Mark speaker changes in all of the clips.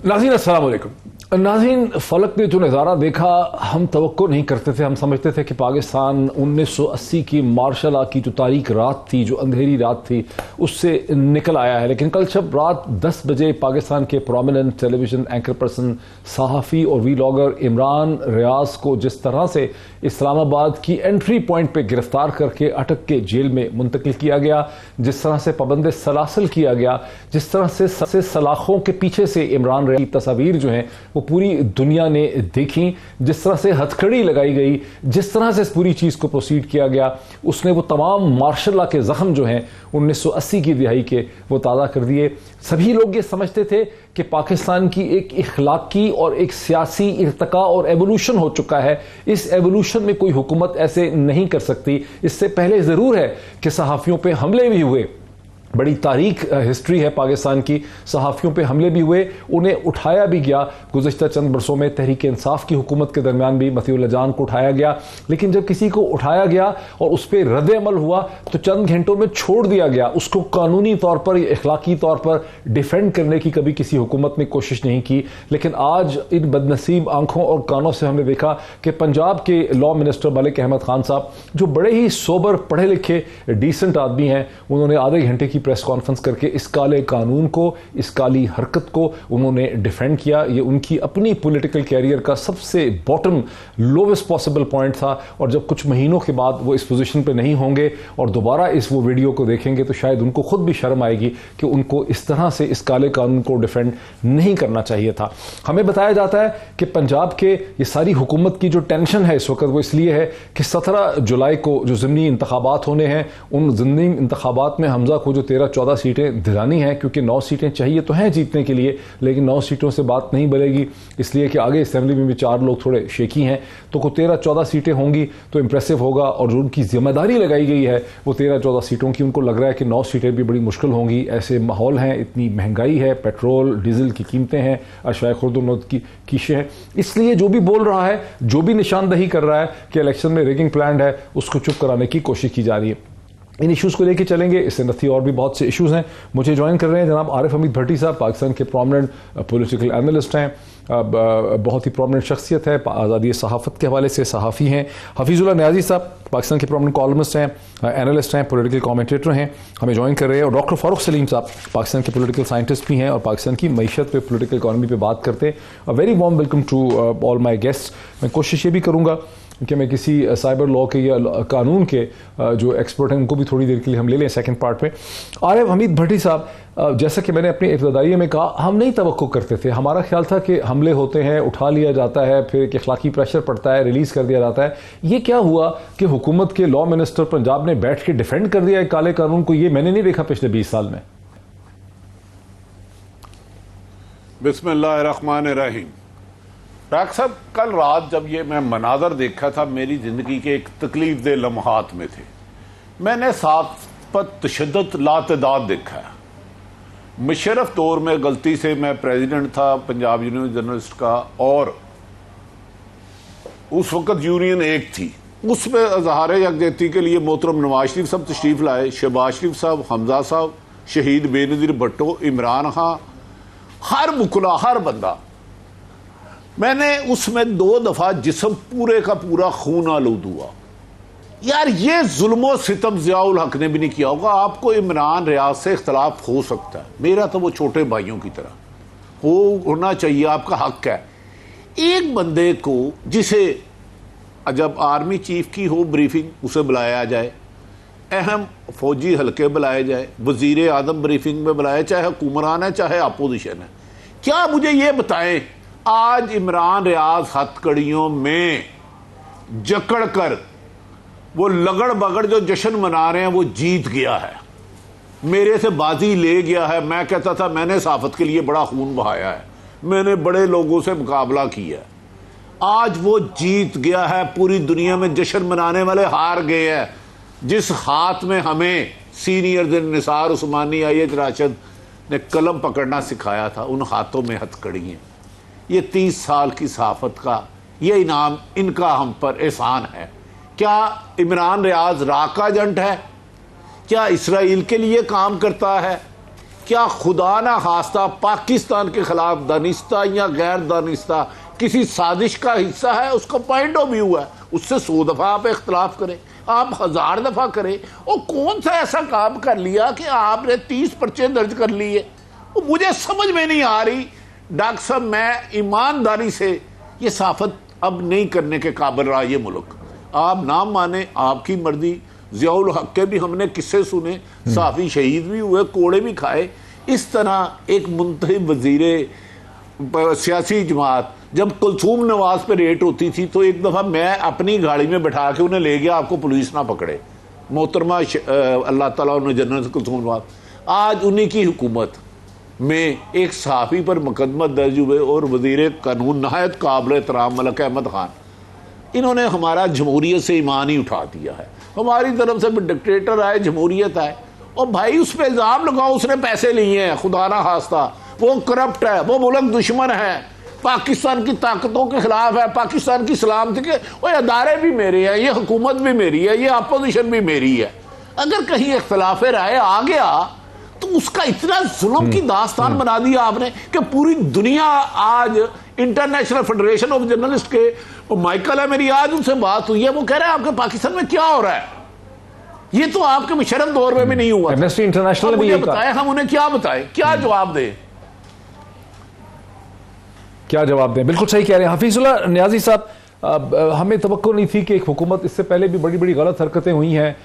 Speaker 1: नाज़रीन अस्सलाम वालेकुम। नाज़रीन, फलक ने जो नज़ारा देखा हम तवक्को नहीं करते थे। हम समझते थे कि पाकिस्तान 1980 की मार्शल लॉ की जो तारीख रात थी, जो अंधेरी रात थी, उससे निकल आया है। लेकिन कल जब रात 10 बजे पाकिस्तान के प्रोमिनेंट टेलीविज़न एंकर पर्सन, सहाफ़ी और वीलॉगर इमरान रियाज को जिस तरह से इस्लामाबाद की एंट्री पॉइंट पर गिरफ्तार करके अटक के जेल में मुंतकिल किया गया, जिस तरह से पाबंद सलासल किया गया, जिस तरह से सलाखों के पीछे से इमरान रियाज की तस्वीर जो हैं वो पूरी दुनिया ने देखी, जिस तरह से हथकड़ी लगाई गई, जिस तरह से इस पूरी चीज़ को प्रोसीड किया गया, उसने वो तमाम मार्शल लॉ के ज़ख्म जो हैं 1980 की दिहाई के वो ताज़ा कर दिए। सभी लोग ये समझते थे कि पाकिस्तान की एक इखलाकी और एक सियासी इर्तका और एवोल्यूशन हो चुका है। इस एवोल्यूशन में कोई हुकूमत ऐसे नहीं कर सकती। इससे पहले ज़रूर है कि सहाफ़ियों पर हमले भी हुए, बड़ी तारीख हिस्ट्री है पाकिस्तान की, सहाफ़ियों पे हमले भी हुए, उन्हें उठाया भी गया। गुज़श्ता चंद बरसों में तहरीक इंसाफ की हुकूमत के दरमियान भी मतीउल्लाह जान को उठाया गया। लेकिन जब किसी को उठाया गया और उस पर रद्द अमल हुआ तो चंद घंटों में छोड़ दिया गया। उसको कानूनी तौर पर या इखलाकी तौर पर डिफेंड करने की कभी किसी हुकूमत ने कोशिश नहीं की। लेकिन आज इन बदनसीब आंखों और कानों से हमने देखा कि पंजाब के लॉ मिनिस्टर मलिक अहमद खान साहब, जो बड़े ही सोबर, पढ़े लिखे, डिसेंट आदमी हैं, उन्होंने आधे घंटे की प्रेस कॉन्फ्रेंस करके इस काले कानून को, इस काली हरकत को उन्होंने डिफेंड किया। ये उनकी अपनी पॉलिटिकल कैरियर का सबसे बॉटम लोवेस्ट पॉसिबल पॉइंट था। और जब कुछ महीनों के बाद वो इस पोजीशन पे नहीं होंगे और दोबारा इस वो वीडियो को देखेंगे तो शायद उनको खुद भी शर्म आएगी कि उनको इस तरह से इस काले कानून को डिफेंड नहीं करना चाहिए था। हमें बताया जाता है कि पंजाब के ये सारी हुकूमत की जो टेंशन है इस वक्त वो इसलिए है कि 17 जुलाई को जो ज़िमनी इंतखाबात होने हैं, उन ज़िमनी इंतखाबात में हमजा को जो 13-14 सीटें दिलानी हैं, क्योंकि 9 सीटें चाहिए तो हैं जीतने के लिए, लेकिन 9 सीटों से बात नहीं बनेगी, इसलिए कि आगे असेंबली में भी 4 लोग थोड़े शेकी हैं। तो को 13-14 सीटें होंगी तो इंप्रेसिव होगा। और जो उनकी जिम्मेदारी लगाई गई है वो 13-14 सीटों की, उनको लग रहा है कि 9 सीटें भी बड़ी मुश्किल होंगी। ऐसे माहौल हैं, इतनी महंगाई है, पेट्रोल डीजल की कीमतें हैं, अशया खुर्दुनौत की कीशें हैं। इसलिए जो भी बोल रहा है, जो भी निशानदही कर रहा है कि इलेक्शन में रिगिंग प्लान है, उसको चुप कराने की कोशिश की जा रही है। इन इश्यूज़ को लेके चलेंगे। इससे नथी और भी बहुत से इश्यूज़ हैं। मुझे ज्वाइन कर रहे हैं जनाब आरिफ हमीद भट्टी साहब, पाकिस्तान के प्रोमिनेंट पॉलिटिकल एनालिस्ट हैं, बहुत ही प्रोमिनेंट शख्सियत है, आज़ादी सहाफ़त के हवाले से सहाफ़ी हैं। हफीज़ुल्लाह नियाज़ी साहब पाकिस्तान के प्रोमिनेंट कॉलमिस्ट हैं, एनालिस्ट हैं, पॉलिटिकल कमेंटेटर हैं, हमें ज्वाइन कर रहे हैं। और डॉक्टर फ़ारूक सलीम साहब पाकिस्तान के पॉलिटिकल साइंटिस्ट भी हैं और पाकिस्तान की मईशत पे, पॉलिटिकल इकॉनमी पे बात करते हैं। Very warm welcome to all my guest. मैं कोशिश ये भी करूँगा कि मैं किसी साइबर लॉ के या कानून के जो एक्सपर्ट हैं उनको भी थोड़ी देर के लिए हम ले लें सेकंड पार्ट में। आरिफ हमीद भट्टी साहब, जैसा कि मैंने अपनी इब्तदाई में कहा, हम नहीं तवक्को करते थे। हमारा ख्याल था कि हमले होते हैं, उठा लिया जाता है, फिर एक अखलाकी प्रेशर पड़ता है, रिलीज़ कर दिया जाता है। ये क्या हुआ कि हुकूमत के लॉ मिनिस्टर पंजाब ने बैठ के डिफेंड कर दिया काले कानून को? ये मैंने नहीं देखा पिछले 20 साल में।
Speaker 2: बिस्मिल्लाहिर्रहमानिर्रहीम। डॉक्टर साहब, कल रात जब ये मैं मनाजर देखा था, मेरी ज़िंदगी के एक तकलीफ दे लम्हात में थे। मैंने साथ पर तशद्दुद लातदाद देखा है। मुशर्रफ दौर में गलती से मैं प्रेसिडेंट था पंजाब यूनियन जर्नलिस्ट का, और उस वक़्त यूनियन एक थी, उसमें इज़हार यकजहती के लिए मोहतरम नवाज शरीफ साहब तशरीफ़ लाए, शहबाज शरीफ साहब, हमजा साहब, शहीद बेनज़ीर भुट्टो, इमरान खां, हर मुखला, हर बंदा। मैंने उसमें 2 दफ़ा जिस्म पूरे का पूरा खून आलूद हुआ। यार, ये जुल्म सितम ज़ियाउल हक ने भी नहीं किया होगा। आपको इमरान रियाज से इख्तलाफ हो सकता है, मेरा तो वो छोटे भाइयों की तरह होना चाहिए, आपका हक है। एक बंदे को, जिसे जब आर्मी चीफ की हो ब्रीफिंग, उसे बुलाया जाए, अहम फौजी हल्के बुलाए जाए, वजीर आज़म ब्रीफिंग में बुलाए, चाहे हुक्मरान है चाहे अपोजिशन है। क्या मुझे ये बताएं, आज इमरान रियाज हथकड़ियों में जकड़ कर वो लगड़ बगड़ जो जश्न मना रहे हैं वो जीत गया है, मेरे से बाजी ले गया है। मैं कहता था मैंने सहाफत के लिए बड़ा खून बहाया है, मैंने बड़े लोगों से मुकाबला किया है, आज वो जीत गया है। पूरी दुनिया में जश्न मनाने वाले हार गए हैं। जिस हाथ में हमें सीनियर दिन निसार उस्मानी आईएच राशिद ने कलम पकड़ना सिखाया था, उन हाथों में हथकड़ी हैं। ये 30 साल की सहाफत का ये इनाम इनका हम पर एहसान है। क्या इमरान रियाज राका एजेंट है? क्या इसराइल के लिए काम करता है? क्या खुदा ना खास्ता पाकिस्तान के खिलाफ दानिस्ता या गैर दानिस्ता किसी साजिश का हिस्सा है? उसका पॉइंट ऑफ व्यू है, उससे 100 दफा आप इख्तलाफ करें, आप 1000 दफा करें। और कौन सा ऐसा काम कर लिया कि आपने 30 पर्चे दर्ज कर लिए? वो मुझे समझ में नहीं आ रही। डॉक्टर साहब, मैं ईमानदारी से ये साफत अब नहीं करने के काबिल रहा ये मुल्क। आप नाम माने, आपकी मर्जी। ज़ियाउल हक के भी हमने किस्से सुने, साफी शहीद भी हुए, कोड़े भी खाए। इस तरह एक मुंतखब वजीर सियासी जमात, जब कुलसूम नवाज पे रेट होती थी तो एक दफ़ा मैं अपनी गाड़ी में बैठा के उन्हें ले गया, आपको पुलिस ना पकड़े। मोहतरमा अल्लाह ताला उन्हें जन्नत कुलसूम नवाज, आज उन्हीं की हुकूमत में एक सहाफ़ी पर मुकदमा दर्ज हुए और वज़ीर कानून नहायत काबिल एहतराम मलिक अहमद खान, इन्होंने हमारा जमहूरियत से ईमान ही उठा दिया है। हमारी तरफ से भी डिक्टेटर आए, जमहूरियत आए, और भाई उस पर इल्ज़ाम लगाओ उसने पैसे लिए हैं, खुदा ना खास्ता वो करप्ट है, वो मुल्क दुश्मन है, पाकिस्तान की ताकतों के खिलाफ है, पाकिस्तान की सलामती के वो अदारे भी मेरे हैं, ये हुकूमत भी मेरी है, ये अपोजिशन भी मेरी है। अगर कहीं इख्तलाफ राय आ गया तो उसका इतना जुल्म की दास्तान बना दिया आपने कि पूरी दुनिया आज इंटरनेशनल फेडरेशन ऑफ जर्नलिस्ट के माइकल है, मेरी आज उनसे बात हुई है, वो कह रहे हैं आपके पाकिस्तान में क्या हो रहा है, ये तो आपके मुशर्रफ दौर में भी नहीं हुआ।
Speaker 1: एमनेस्टी इंटरनेशनल भी
Speaker 2: बताए, हम उन्हें क्या बताएं, क्या जवाब दें,
Speaker 1: क्या जवाब दें? बिल्कुल सही कह रहे हैं हफीजुल्लाह नियाजी साहब। हमें तवक्को नहीं थी कि एक हुकूमत, इससे पहले भी बड़ी बड़ी गलत हरकतें हुई हैं,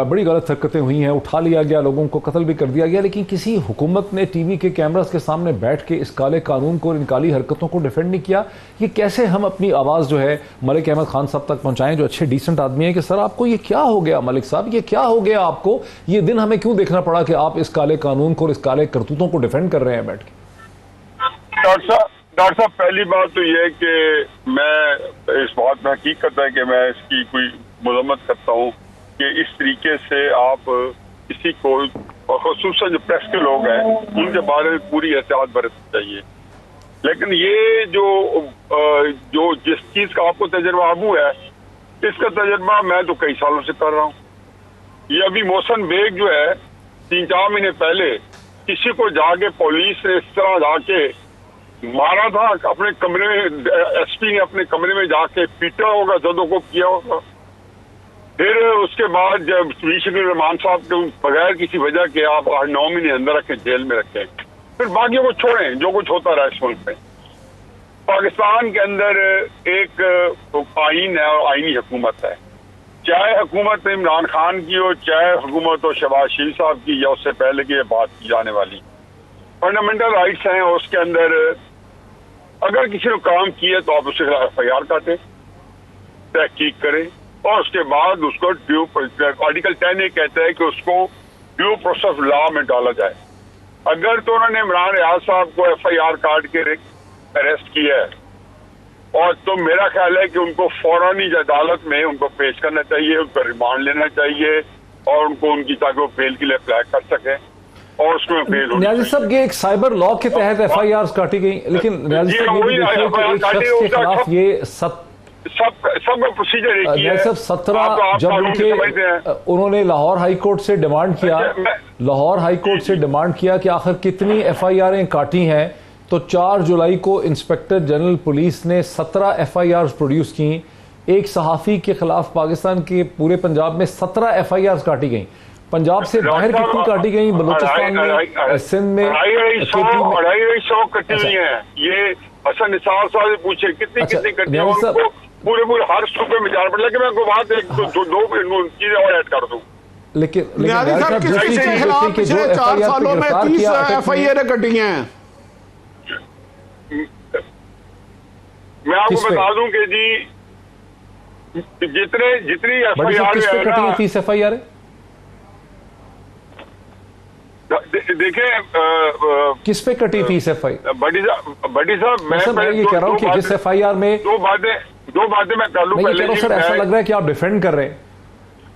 Speaker 1: बड़ी गलत हरकतें हुई हैं, उठा लिया गया, लोगों को कत्ल भी कर दिया गया, लेकिन किसी हुकूमत ने टीवी के कैमरास के सामने बैठ के इस काले कानून को और इन काली हरकतों को डिफेंड नहीं किया। ये कैसे हम अपनी आवाज़ जो है मलिक अहमद खान साहब तक पहुँचाएँ, जो अच्छे डिसेंट आदमी हैं, कि सर आपको ये क्या हो गया मलिक साहब, ये क्या हो गया आपको, ये दिन हमें क्यों देखना पड़ा कि आप इस काले कानून को और इस काले करतूतों को डिफेंड कर रहे हैं बैठ के?
Speaker 3: डॉक्टर साहब, पहली बात तो ये कि मैं इस बात में हकीकत है कि मैं इसकी कोई मजम्मत करता हूँ कि इस तरीके से आप किसी को, और खुसूसन जो प्रेस के लोग हैं, उनके बारे में पूरी एहतियात बरतनी चाहिए। लेकिन ये जो जिस चीज का आपको तजर्बा अबू है, इसका तजर्बा मैं तो कई सालों से कर रहा हूँ। ये अभी मोहसन बेग जो है, 3-4 महीने पहले किसी को जाके पुलिस ने इस तरह जाके मारा था, अपने कमरे में एसपी ने अपने कमरे में जाके पीटा होगा, जदों को किया होगा। फिर उसके बाद जब रहमान साहब के बगैर किसी वजह के आप 8-9 महीने अंदर रखें, जेल में रखें, फिर बाकियों को छोड़ें, जो कुछ होता रहा इस मुल्क में। पाकिस्तान के अंदर एक आईन है और आईनी हुकूमत है, चाहे हुकूमत इमरान खान की हो, चाहे हुकूमत हो शहबाज शरीफ साहब की, या उससे पहले की बात की जाने वाली फंडामेंटल राइट्स हैं। उसके अंदर अगर किसी ने काम किया तो आप उसके खिलाफ FIR काटें, तहकीक करें, और उसके बाद उसको आर्टिकल 10 ये कहता है कि उसको ड्यू प्रोसेस लॉ में डाला जाए। अगर तो उन्होंने इमरान रियाज साहब को FIR काट के अरेस्ट किया है, और तो मेरा ख्याल है कि उनको फौरन ही अदालत में उनको पेश करना चाहिए, उनको रिमांड लेना चाहिए, और उनको उनकी, ताकि वो बेल के लिए अप्लाई कर सकें, और उसमें बेल होनी चाहिए।
Speaker 1: साहब, ये एक साइबर लॉ के तहत FIR काटी गई, लेकिन न्याजी साहब ये भी देखिए कि एक शख्स के खिलाफ ये
Speaker 3: सब प्रोसीजर एक ही है।
Speaker 1: सब 17 जब उन्होंने लाहौर हाई कोर्ट से डिमांड किया, लाहौर हाई कोर्ट से डिमांड किया कि आखिर कितनी FIR'ें काटी हैं, तो 4 जुलाई को इंस्पेक्टर जनरल पुलिस ने 17 FIRs प्रोड्यूस की। एक सहाफ़ी के खिलाफ पाकिस्तान के पूरे पंजाब में 17 FIRs काटी गई। पंजाब से बाहर कितनी काटी गई, बलूचिस्तान में, सिंध में,
Speaker 3: 250 कटी हुई है। ये हसन निसार साहब से पूछे कितनी कितनी कटी है, उनको पूरे हर सूबे में जाना पड़ा। मैं को बात दो चीजें और ऐड कर दूं,
Speaker 1: लेकिन
Speaker 2: के खिलाफ पिछले 4 सालों में 30 FIR कटी हैं।
Speaker 3: मैं आपको बता दूं कि जी जितनी FIR
Speaker 1: 30 FIR
Speaker 3: देखें
Speaker 1: किस पे कटी 30 FIR?
Speaker 3: बड़ी साहब
Speaker 1: मैं ये कह रहा हूँ कि जिस FIR में
Speaker 3: दो बातें मैं कर लूं पहले।
Speaker 1: सर ऐसा लग रहा है कि आप डिफेंड कर रहे हैं।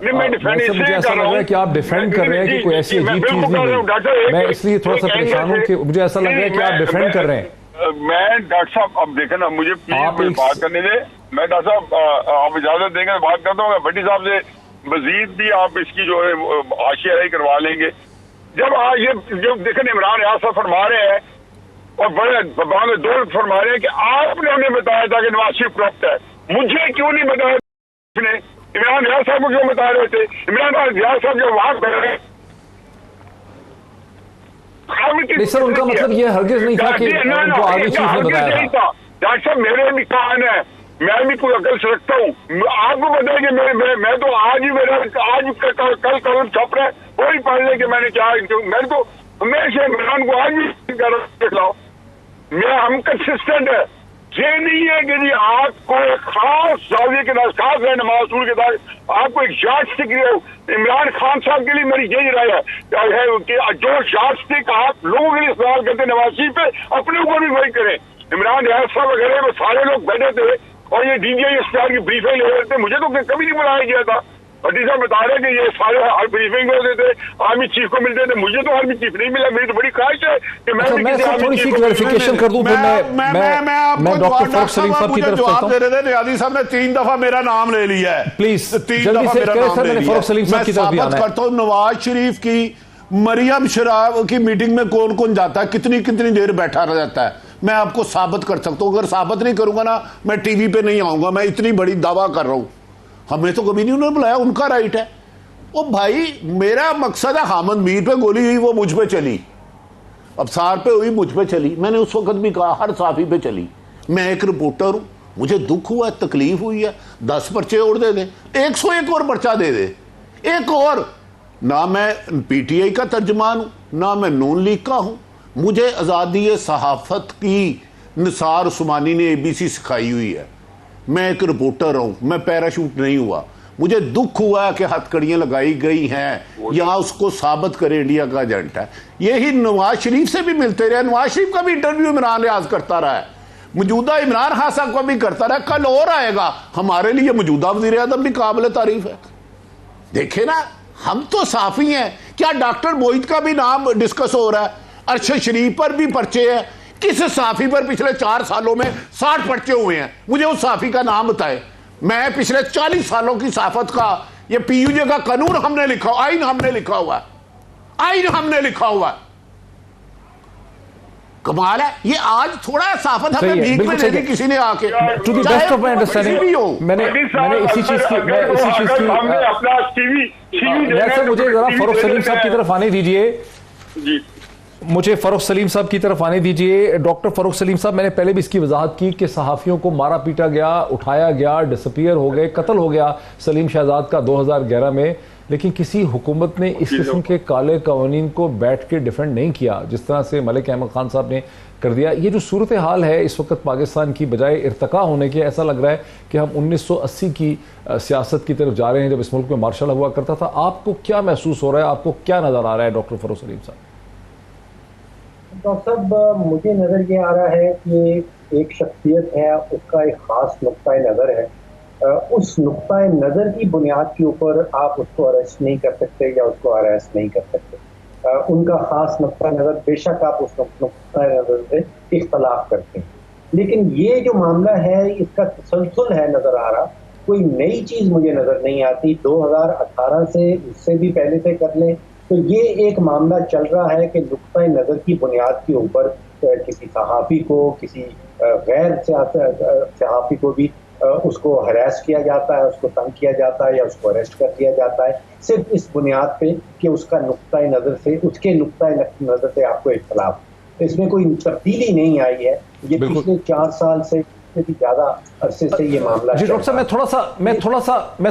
Speaker 3: नहीं, मैं डिफेंड इसलिए
Speaker 1: मुझे ऐसा लग रहा है कि आप डिफेंड कर रहे हैं कि कोई ऐसी अजीब चीज नहीं है। मैं इसलिए थोड़ा सा परेशान हूँ कि मुझे ऐसा लग रहा है कि आप डिफेंड कर रहे हैं।
Speaker 3: मैं डॉक्टर साहब, अब देखें ना, मुझे प्लीज बात करने दे। मैं डॉक्टर साहब आप इजाजत देंगे तो बात करता हूँ। भट्टी साहब से मजीद भी आप इसकी जो है हाशियाराई करवा लेंगे। जब ये जो देखें इमरान रियाज साहब फरमा रहे हैं और बड़े बाद में दौर फरमा रहे हैं कि आपने हमें बताया था कि नवाज शरीफ करप्ट है, मुझे क्यों नहीं बताया? इमरान रियाज साहब को क्यों बता रहे थे? इमरान रियाज साहब जो वहां कर
Speaker 1: नहीं सर, उनका मतलब ये हरगिज नहीं था कि उनको आर्मी चीफ ने बताया था।
Speaker 3: डॉक्टर साहब मेरे भी कान है, मैं भी कोई अकल से रखता हूँ, आपको बताया कि मैं तो आज ही मेरा आज कल कलम छप रहा है वही पढ़ ले कि मैंने क्या, मैं तो हमेशा इमरान को आज भी कर लाओ, हम कंसिस्टेंट है। ये नहीं है कि जी आपको एक खास जाविये के साथ खास है नमाज के साथ आपको एक यार्ड स्टिक हो। इमरान खान साहब के लिए मेरी यही राय है कि जो यार्ड स्टिक आप लोगों के लिए इस्तेमाल करते नवाज शरीफ पे, अपने ऊपर भी वही करें। इमरान रियाज साहब वगैरह में सारे लोग बैठे थे और ये डीजीआई इफ्तार की ब्रीफिंग ले रहे थे, मुझे तो कभी नहीं बुलाया गया था। भट्टी साहब बता रहे कि ये सारे हर ब्रीफिंग होते थे, आर्मी चीफ को मिलते थे, मुझे तो आर्मी चीफ नहीं मिला। मेरी तो बड़ी ख्वाहिश है कि मैं
Speaker 1: थोड़ी सी क्लैरिफिकेशन कर दूं, फिर मैं डॉक्टर फरूख सलीम साहब की तरफ
Speaker 2: जवाब दे रहे थे। नियाज़ी साहब ने 3 दफा मेरा नाम ले लिया है,
Speaker 1: प्लीज
Speaker 2: 3 दफा मेरा नाम ले लिया।
Speaker 1: फरूख सलीम साहब की तरफ
Speaker 2: मैं करता हूं नवाज शरीफ की मरियम शराब की मीटिंग में कौन कौन जाता है, कितनी कितनी देर बैठा रह जाता है, मैं आपको साबित कर सकता हूं। अगर साबित नहीं करूंगा ना, मैं टीवी पे नहीं आऊंगा। मैं इतनी बड़ी दावा कर रहा हूं, हमें तो कभी नहीं उन्होंने बुलाया, उनका राइट है। ओ भाई, मेरा मकसद है हामिद मीर पे गोली हुई वो मुझ पे चली, अबसार पे हुई मुझ पे चली। मैंने उस वक्त भी कहा हर साफी पे चली। मैं एक रिपोर्टर हूं, मुझे दुख हुआ, तकलीफ हुई है, 10 पर्चे और दे दे, 101 और पर्चा दे दे, एक और। ना मैं पीटीआई का तर्जमान हूं, ना मैं नून लीग का हूं। मुझे आज़ादी सहाफत की निसार उस्मानी ने ABC सिखाई हुई है। मैं एक रिपोर्टर हूं, मैं पैराशूट नहीं हुआ। मुझे दुख हुआ कि हथकड़ियां लगाई गई हैं, यहां उसको साबित करे इंडिया का एजेंट है। यही नवाज शरीफ से भी मिलते रहे, नवाज शरीफ का भी इंटरव्यू इमरान रियाज करता रहा है, मौजूदा इमरान खान साहब का भी करता रहा, कल और आएगा। हमारे लिए मौजूदा वज़ीर आज़म भी काबिल तारीफ है। देखे ना, हम तो साफी हैं। क्या डॉक्टर मोहित का भी नाम डिस्कस हो रहा है? अरशद शरीफ पर भी पर्चे हैं। किस साफी पर पिछले 4 सालों में 60 पर्चे हुए हैं? मुझे उस साफी का नाम बताए। मैं पिछले 40 सालों की साफत का, ये PUJ का कानून हमने लिखा, आइन हमने लिखा हुआ है, आइन हमने लिखा हुआ है। कमाल है। ये आज थोड़ा साफत हमें भीख में दे दी किसी ने आके,
Speaker 1: to the best of my understanding. मैंने इसी चीज की वैसे मुझे जरा फरूख सलीम साहब की तरफ आने दीजिए, मुझे फरूख सलीम साहब की तरफ आने दीजिए। डॉक्टर फरूख सलीम साहब, मैंने पहले भी इसकी वजाहत की कि सहाफ़ियों को मारा पीटा गया, उठाया गया, डिसअपीयर हो गए, कत्ल हो गया सलीम शहजाद का 2011 में, लेकिन किसी हुकूमत ने इस किस्म के काले कवानीन को बैठ के डिफेंड नहीं किया जिस तरह से मलिक अहमद खान साहब ने कर दिया। ये जो सूरत हाल है इस वक्त पाकिस्तान की, बजाय इर्तका होने के, ऐसा लग रहा है कि हम 1980 की सियासत की तरफ जा रहे हैं जब इस मुल्क में मार्शल हुआ करता था। आपको क्या महसूस हो रहा है, आपको क्या नज़र आ रहा है डॉक्टर फरूख सलीम साहब?
Speaker 4: डॉक्टर साहब, मुझे नज़र ये आ रहा है कि एक शख्सियत है, उसका एक ख़ास नुक्ता नज़र है। उस नुक्ता नज़र की बुनियाद के ऊपर आप उसको अरेस्ट नहीं कर सकते या उसको अरेस्ट नहीं कर सकते। उनका ख़ास नुक्ता नज़र, बेशक आप उस नुक्ता नज़र से इख्तलाफ करते हैं, लेकिन ये जो मामला है इसका तसलसल है नज़र आ रहा, कोई नई चीज़ मुझे नज़र नहीं आती। 2018 से, उससे भी पहले से कर लें तो ये एक मामला चल रहा है कि नुक्ता नज़र की बुनियाद के ऊपर किसी सहाफ़ी को, किसी गैर सहाफ़ी को भी उसको हरास किया जाता है, उसको तंग किया जाता है या उसको अरेस्ट कर दिया जाता है, सिर्फ इस बुनियाद पे कि उसका नुक्ता नज़र से, उसके नुक्ता नज़र से आपको इख्तलाफ। इसमें कोई तब्दीली नहीं आई है। ये पिछले 4 साल से भी ज्यादा अरसे से ये मामला।
Speaker 1: जी डॉक्टर साहब, मैं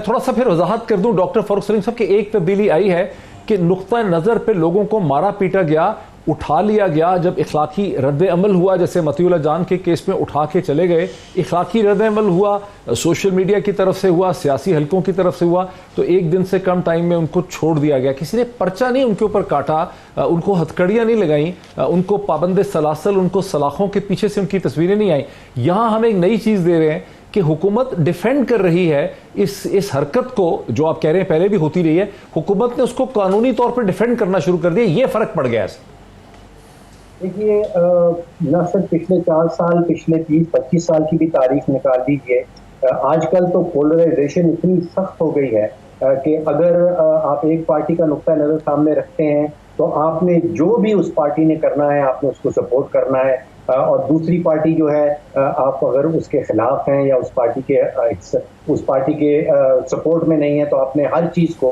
Speaker 1: थोड़ा सा फिर वजाहत कर दूं डॉक्टर फरूख सलीम साहब की। एक तब्दीली आई है कि नुक्ता नज़र पे लोगों को मारा पीटा गया, उठा लिया गया जब इखलाकी रद्द अमल हुआ, जैसे मतीउल्लाह जान के केस में उठा के चले गए, इखलाकी रद्द अमल हुआ, सोशल मीडिया की तरफ से हुआ, सियासी हलकों की तरफ से हुआ, तो एक दिन से कम टाइम में उनको छोड़ दिया गया। किसी ने पर्चा नहीं उनके ऊपर काटा, उनको हथकड़ियाँ नहीं लगाई, उनको पाबंद सलासल, उनको सलाखों के पीछे से उनकी तस्वीरें नहीं आई। यहाँ हम एक नई चीज़ दे रहे हैं कि हुकूमत डिफेंड कर रही है इस हरकत को, जो आप कह रहे हैं पहले भी होती रही है, हुकूमत ने उसको कानूनी तौर पर डिफेंड करना शुरू कर दिया। ये फ़र्क पड़ गया है।
Speaker 4: देखिए, न सिर्फ पिछले 4 साल, पिछले 20-25 साल की भी तारीख निकाल लीजिए। आजकल तो पोलराइजेशन इतनी सख्त हो गई है कि अगर आप एक पार्टी का नुक्ता नज़र सामने रखते हैं तो आपने जो भी उस पार्टी ने करना है आपने उसको सपोर्ट करना है, और दूसरी पार्टी जो है आप अगर उसके खिलाफ हैं या उस पार्टी के सपोर्ट में नहीं है तो आपने हर चीज को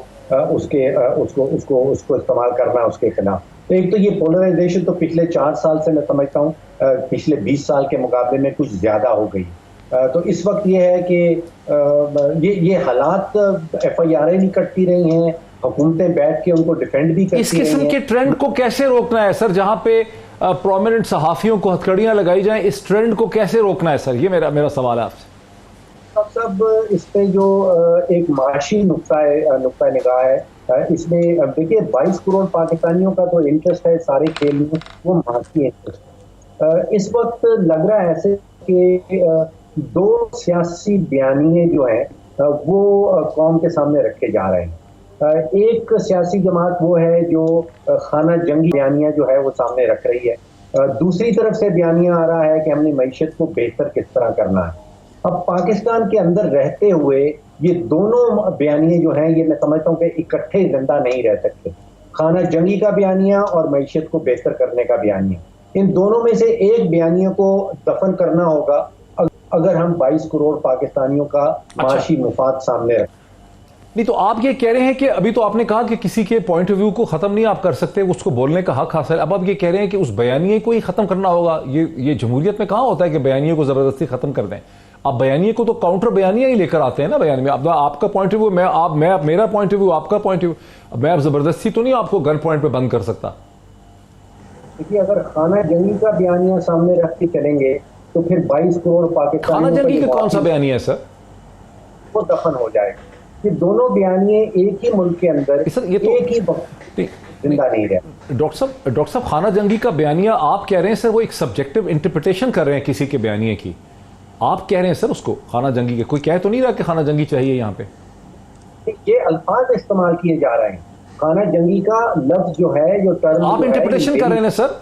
Speaker 4: उसको इस्तेमाल करना है उसके खिलाफ। तो एक तो ये पोलराइजेशन तो पिछले 4 साल से मैं समझता हूँ पिछले 20 साल के मुकाबले में कुछ ज्यादा हो गई। तो इस वक्त ये है कि ये हालात FIR नहीं कटती रही हैं, हुकूमतें बैठ के उनको डिफेंड भी करती
Speaker 1: इस किस्म के ट्रेंड को कैसे रोकना है सर, जहां पे प्रोमिनेंट सहाफियों को हथकड़ियां लगाई जाएं, इस ट्रेंड को कैसे रोकना है सर, ये मेरा सवाल है आपसे।
Speaker 4: सब इस पे जो एक माशी नुक्ता निगाह है, इसमें देखिए 22 करोड़ पाकिस्तानियों का तो इंटरेस्ट है सारे खेल में, वो माशी इंटरेस्ट। इस वक्त लग रहा है ऐसे कि 2 सियासी बयानिए जो हैं वो कौम के सामने रखे जा रहे हैं। एक सियासी जमात वो है जो खाना जंगी बयानिया जो है वो सामने रख रही है, दूसरी तरफ से बयानिया आ रहा है कि हमने मईशत को बेहतर किस तरह करना है। अब पाकिस्तान के अंदर रहते हुए ये दोनों बयानिए जो हैं ये मैं समझता हूँ कि इकट्ठे जिंदा नहीं रह सकते। खाना जंगी का बयानिया और मईशत को बेहतर करने का बयानिया, इन दोनों में से एक बयानिया को दफन करना होगा अगर हम 22 करोड़ पाकिस्तानियों का माशी मुफाद सामने रखें।
Speaker 1: नहीं तो आप ये कह रहे हैं कि अभी तो आपने कहा कि किसी के पॉइंट ऑफ व्यू को खत्म नहीं आप कर सकते, उसको बोलने का हक हासिल, अब आप ये कह रहे हैं कि उस बयानिए को ही खत्म करना होगा। ये जमहूरियत में कहाँ होता है कि बयानिए को जबरदस्ती खत्म कर दें। आप बयानिए को तो काउंटर बयानिया ही लेकर आते हैं ना बयान में। अब आपका पॉइंट ऑफ व्यू मेरा पॉइंट ऑफ व्यू आपका पॉइंट ऑफ व्यू, मैं अब जबरदस्ती तो नहीं आपको गन पॉइंट पे बंद कर सकता।
Speaker 4: देखिए अगर खाना जंगी का बयानिया सामने रख के चलेंगे तो फिर 22 करोड़ पाकिस्तान
Speaker 1: खाना जंगी का कौन सा बयानिया है सर?
Speaker 4: वो दफन हो जाएगा। ये दोनों बयानिए एक ही मुल्क के अंदर
Speaker 1: ये तो
Speaker 4: एक ही जिंदा नहीं रहे।
Speaker 1: डॉक्टर साहब खाना जंगी का बयानिया आप कह रहे हैं सर, वो एक सब्जेक्टिव इंटरप्रिटेशन कर रहे हैं किसी के बयानिए की। आप कह रहे हैं सर उसको खाना जंगी के, कोई कह तो नहीं रहा कि खाना जंगी चाहिए यहाँ पे?
Speaker 4: ये अल्फाज इस्तेमाल किए जा रहे हैं। खाना जंगी का लफ्ज जो है, जो टर्म
Speaker 1: आप इंटरप्रिटेशन कर रहे हैं सर,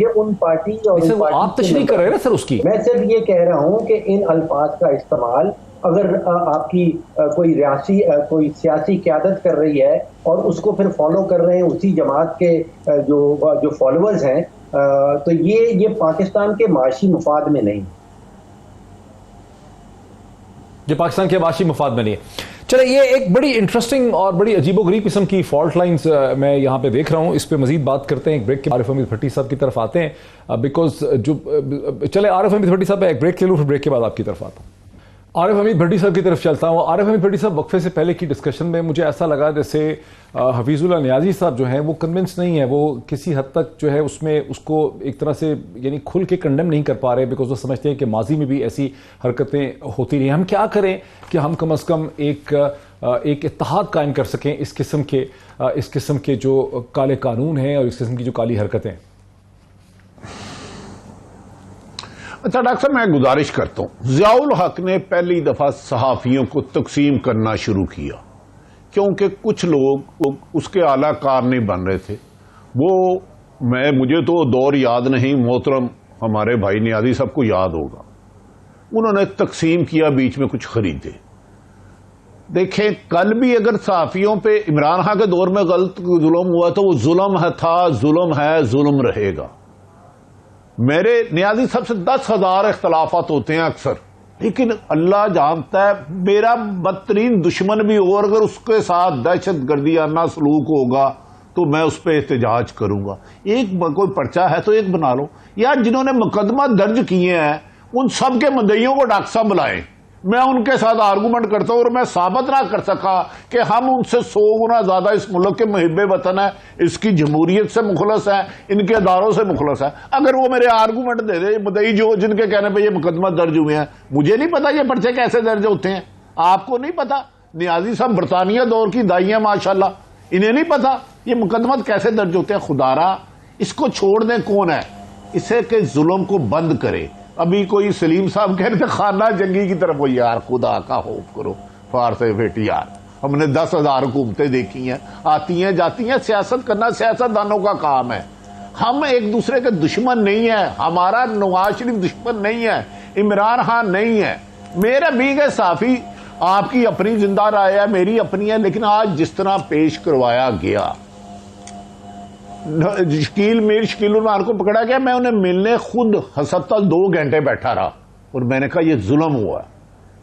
Speaker 4: ये उन पार्टी और
Speaker 1: आप तशरीह कर रहे हैं ना सर उसकी।
Speaker 4: मैं सिर्फ ये कह रहा हूँ कि इन अल्फाज का इस्तेमाल अगर आपकी कोई सियासी क़यादत कर रही है और उसको फिर फॉलो कर रहे हैं उसी जमात के जो फॉलोअर्स हैं, तो ये पाकिस्तान के माशी मुफाद में नहीं,
Speaker 1: जो पाकिस्तान के माशी मुफाद में नहीं है। चले, ये एक बड़ी इंटरेस्टिंग और बड़ी अजीबोगरीब किस्म की फॉल्ट लाइंस मैं यहाँ पे देख रहा हूँ। इस पे मजीद बात करते हैं एक ब्रेक के। आरिफ हमीद भट्टी साहब की तरफ आते हैं, बिकॉज चले आरिफ हमीद भट्टी साहब एक ब्रेक ले लूँ, फिर ब्रेक के बाद आपकी तरफ आता हूँ। आरिफ हमीद भट्टी साहब की तरफ चलता हूँ। आरिफ हमीद भट्टी साहब, वक्फे से पहले की डिस्कशन में मुझे ऐसा लगा जैसे हफीजुल्लाह नियाजी साहब जो हैं वो कन्विंस नहीं है, वो किसी हद तक जो है उसमें उसको एक तरह से यानी खुल के कंडेम नहीं कर पा रहे, बिकॉज वो समझते हैं कि माजी में भी ऐसी हरकतें होती रही। हम क्या करें कि हम कम अज़ कम एक इत्तेहाद कायम कर सकें इस किस्म के जो काले कानून हैं और इस किस्म की जो काली हरकतें।
Speaker 2: अच्छा डॉक्टर साहब, मैं गुजारिश करता हूं, ज़ियाउल हक ने पहली दफा सहाफियों को तकसीम करना शुरू किया क्योंकि कुछ लोग उसके आला कार नहीं बन रहे थे। मुझे तो दौर याद नहीं, मोहतरम हमारे भाई नियाजी साहब को याद होगा, उन्होंने तकसीम किया, बीच में कुछ खरीदे। देखें, कल भी अगर सहाफियों पे इमरान खान के दौर में गलत जुल्म हुआ तो वो जुल्म था, जुल्म है, जुल्म रहेगा। मेरे नियाजी साहब से 10,000 इख्तलाफात होते हैं अक्सर, लेकिन अल्लाह जानता है मेरा बदतरीन दुश्मन भी हो और अगर उसके साथ दहशत गर्दियाना सलूक होगा तो मैं उस पर एहतजाज करूंगा। कोई पर्चा है तो एक बना लो यार। जिन्होंने मुकदमा दर्ज किए हैं उन सब के मुद्दइयों को डॉक्टर साहब बुलाएं, मैं उनके साथ आर्गूमेंट करता हूं और मैं साबित ना कर सका कि हम उनसे 100 गुना ज्यादा इस मुल्क के मुहिब्बे वतन है, इसकी जमहूरियत से मुखलस है, इनके अदारों से मुखलस है, अगर वो मेरे आर्गूमेंट दे दे मुद्दई जो जिनके कहने पे ये मुकदमा दर्ज हुए हैं। मुझे नहीं पता ये पर्चे कैसे दर्ज होते हैं, आपको नहीं पता, नियाजी साहब बरतानिया दौर की दाई है माशाल्लाह, इन्हें नहीं पता ये मुकदमा कैसे दर्ज होते हैं। खुदारा इसको छोड़ दें, कौन है इसे के जुल्म को बंद करे। अभी कोई सलीम साहब कह रहे थे खाना जंगी की तरफ, हो यार खुदा का खौफ करो फारस बेटी यार, हमने 10,000 हुकूमतें देखी हैं, आती हैं जाती हैं, सियासत करना सियासतदानों का काम है। हम एक दूसरे के दुश्मन नहीं है, हमारा नवाज शरीफ दुश्मन नहीं है, इमरान खान नहीं है, मेरा भी है साफी, आपकी अपनी जिंदा राय है, मेरी अपनी है, लेकिन आज जिस तरह पेश करवाया गया शकील उर को पकड़ा गया। मैं उन्हें मिलने खुद अस्पताल 2 घंटे बैठा रहा और मैंने कहा यह जुल्म हुआ,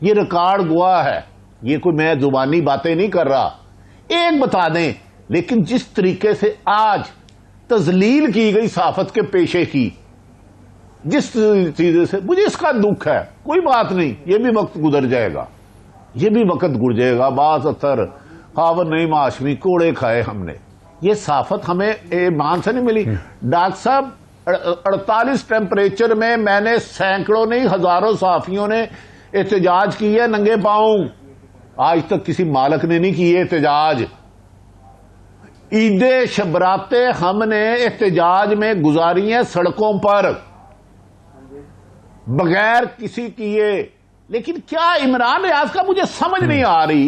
Speaker 2: ये रिकॉर्ड गवाह है, ये कोई मैं जुबानी बातें नहीं कर रहा। एक बता दें, लेकिन जिस तरीके से आज तजलील की गई सहाफत के पेशे की, जिस चीज से, मुझे इसका दुख है। कोई बात नहीं, ये भी वक्त गुजर जाएगा, ये भी वक्त गुजरेगा। बास अतर खावर नहीं माशमी कोड़े खाए हमने। ये सहाफत हमें ईमान से नहीं मिली। डॉक्टर साहब 48 टेम्परेचर में मैंने सैकड़ों नहीं हजारों सहाफियों ने एहतजाज की है नंगे पांव। आज तक किसी मालक ने नहीं किए एहतजाज। ईदे शबराते हमने एहतजाज में गुजारी है सड़कों पर बगैर किसी किए। लेकिन क्या इमरान रियाज का मुझे समझ नहीं आ रही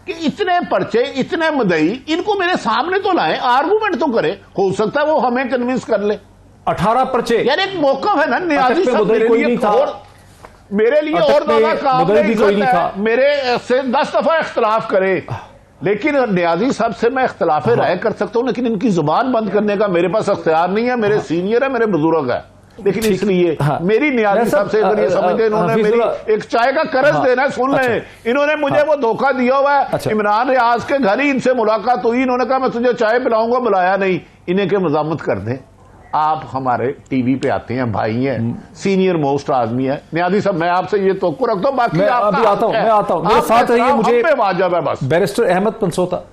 Speaker 2: कि इतने पर्चे, इतने मुद्दई, इनको मेरे सामने तो लाए, आर्गूमेंट तो करे, हो सकता है वो हमें कन्विंस कर ले।
Speaker 1: 18 पर्चे
Speaker 2: यार एक मौका है ना न्याजी साहब,
Speaker 1: मेरे लिए और ज्यादा काम है,
Speaker 2: मेरे से 10 दफा इख्तलाफ करे, लेकिन न्याजी साहब से मैं इख्तलाफ राय कर सकता हूं, लेकिन इनकी जुबान बंद करने का मेरे पास अख्तियार नहीं है। मेरे सीनियर है, मेरे बुजुर्ग है, लेकिन इसलिए मेरी न्याजी साहब से अगर ये समझते इन्होंने मेरी एक चाय का कर्ज देना है, सुन लें। इन्होंने मुझे वो धोखा दिया हुआ है। इमरान रियाज के घर ही इनसे मुलाकात हुई, इन्होंने कहा मैं तुझे चाय पिलाऊंगा, बुलाया नहीं। इन्हें के मजामत कर दें। आप हमारे टीवी पे आते हैं, भाई हैं, सीनियर मोस्ट आदमी है। न्याजी साहब मैं आपसे ये तो रखता हूं, बाकी
Speaker 1: मैं आता हूं मेरे साथ रहिए। मुझे
Speaker 2: वाजिब है बस।
Speaker 1: बैरिस्टर अहमद पंसोता,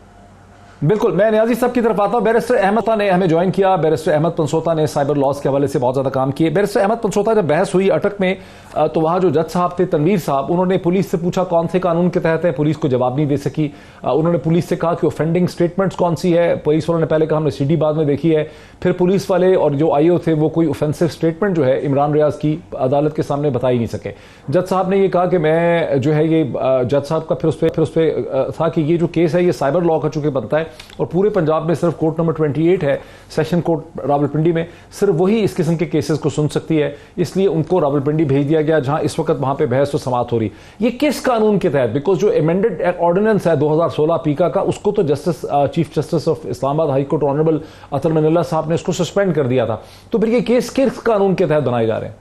Speaker 1: बिल्कुल मैं न्याजी साहब की तरफ आता हूं। बैरिस्टर अहमद ने हमें ज्वाइन किया। बैरिस्टर अहमद पंसोता ने साइबर लॉस के हवाले से बहुत ज्यादा काम किए। बैरिस्टर अहमद पंसोता, जब बहस हुई अटक में, तो वहां जो जज साहब थे तनवीर साहब, उन्होंने पुलिस से पूछा कौन से कानून के तहत है। पुलिस को जवाब नहीं दे सकी। उन्होंने पुलिस से कहा कि ऑफेंडिंग स्टेटमेंट्स कौन सी है। पुलिस वालों ने पहले कहा हमने सीडी बाद में देखी है। फिर पुलिस वाले और जो आईओ थे वो कोई ऑफेंसिव स्टेटमेंट जो है इमरान रियाज की अदालत के सामने बता ही नहीं सके। जज साहब ने ये कहा कि मैं जो है ये जज साहब का फिर उस पर था कि ये जो केस है ये साइबर लॉ का चूंकि बनता है और पूरे पंजाब में सिर्फ कोर्ट नंबर 28 है, सेशन कोर्ट रावलपिंडी में, सिर्फ वही इस किस्म के केसेस को सुन सकती है। इसलिए उनको रावलपिंडी भेज दिया गया, जहां इस वक्त वहां पे बहस तो समाप्त हो रही। ये किस कानून के तहत? बिकॉज जो अमेंडेड ऑर्डिनेंस है 2016 पीका का, उसको तो justice chief justice of Islamabad high court honourable Athar Minallah sahab ने उसको सस्पेंड कर दिया था। तो फिर ये केस किस कानून के तहत बनाए जा रहे हैं?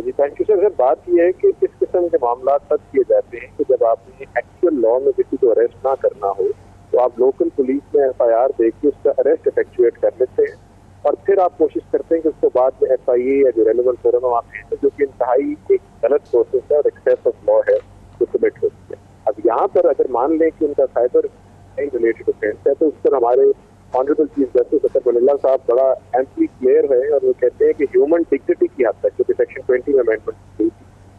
Speaker 5: जी थैंक यू सर। बात यह है कि इस किस्म के मामला तब किए जाते हैं कि जब आपने एक्चुअल लॉ में किसी को अरेस्ट ना करना हो, तो आप लोकल पुलिस में FIR देके उसका अरेस्ट इफेक्चुएट कर लेते हैं और फिर आप कोशिश करते हैं कि उसको बाद में FIA या जो रेलेवेंट फोरम आते हैं, जो कि इंतहाई एक गलत प्रोसेस है और एक्सेस ऑफ लॉ है जो कमिट होती है। अब यहाँ पर अगर मान लें कि उनका साइबर रिलेटेड ऑफेंस है, तो उस पर हमारे ऑनरेबल चीफ जस्टिस अतर मनिल्ला साहब बड़ा एम्पली क्लियर है और वो कहते हैं कि ह्यूमन डिग्निटी की हद तक, जो कि सेक्शन 20 में अमेंडमेंट की थी,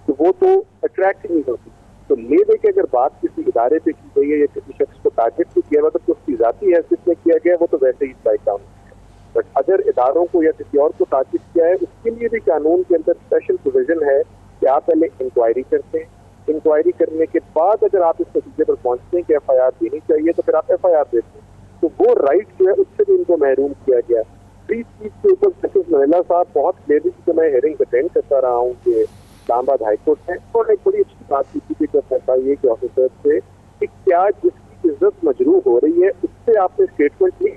Speaker 5: तो वो तो अट्रैक्ट नहीं होती। तो ले दे के अगर बात किसी इदारे पे की गई है या किसी शख्स को टारगेट पे किया हुआ, तो उसकी जाती हैसियत में किया गया, वो तो वैसे ही स्ट्राइक डाउन है। बट अगर इदारों को या किसी और को टारगेट किया है, उसके लिए भी कानून के अंदर स्पेशल प्रोविजन है कि आप पहले इंक्वायरी करते हैं। इंक्वायरी करने के बाद अगर आप इस नतीजे पर पहुंचते हैं कि FIR देनी चाहिए, तो फिर आप FIR देते हैं। तो वो राइट जो है उससे भी इनको महरूम किया गया। फ्री स्पीच के ऊपर जस्टिस मनिल्ला साहब बहुत क्लियरली, जो मैं हेयरिंग अटेंड करता रहा हूँ कि इस्लामाबाद हाईकोर्ट में, उन्होंने एक बड़ी अच्छी बात की थी कि FIA के ऑफिसर से कि क्या जिसकी इज्जत मजरूह हो रही है उससे आपने स्टेटमेंट ली।